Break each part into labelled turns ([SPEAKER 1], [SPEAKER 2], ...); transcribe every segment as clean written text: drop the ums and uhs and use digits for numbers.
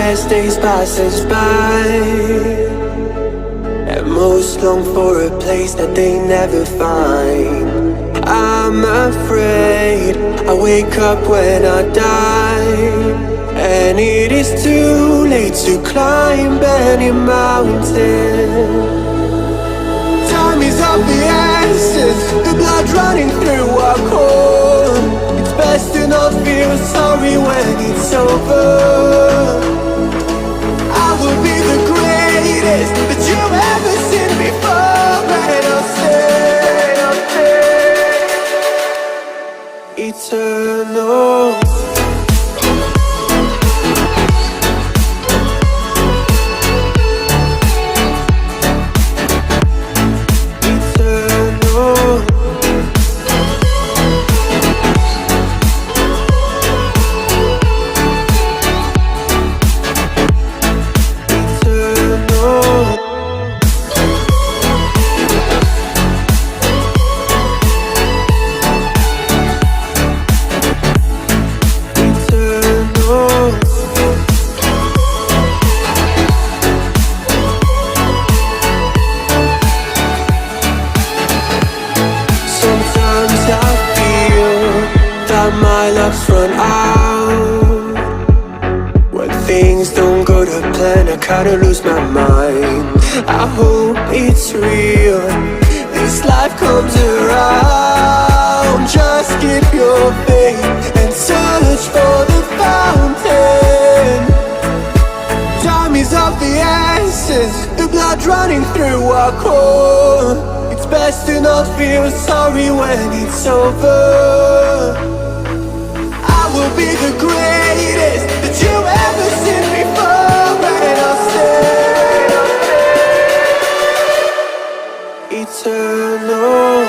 [SPEAKER 1] best days passes by, and most long for a place that they never find. I'm afraid I wake up when I die, and it is too late to climb any mountain. Time is of the essence, the blood running through our core. It's best to not feel sorry when it's over. I will be the greatest that you've ever seen before, and I'll stay eternal. My luck's run out. When things don't go to plan, I kinda lose my mind. I hope it's real, this life comes around. Just keep your faith and search for the fountain. Time is of the essence, the blood running through our core. It's best to not feel sorry when it's over. I will be the greatest that you've ever seen before, and I'll stay eternal.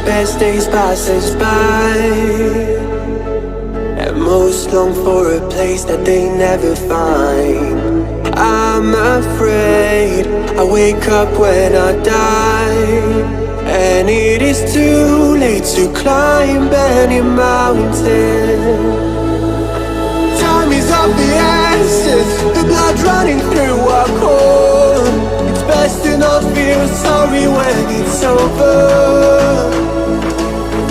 [SPEAKER 1] Best days passes by, and most long for a place that they never find. I'm afraid I wake up when I die, and it is too late to climb any mountain. Time is of the essence, the blood running through our core. It's best to not feel sorry when it's over.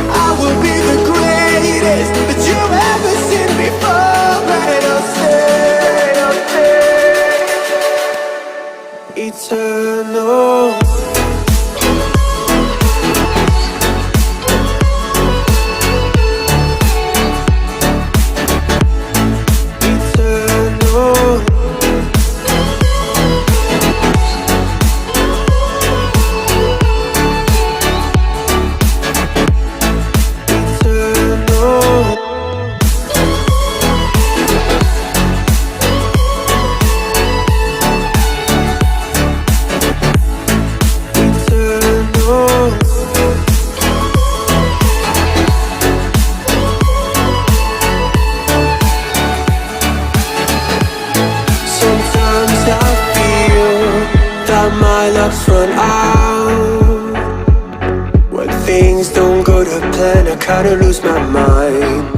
[SPEAKER 1] I will be the greatest that you've ever seen before, and I'll stay eternal. plan, I kinda lose my mind.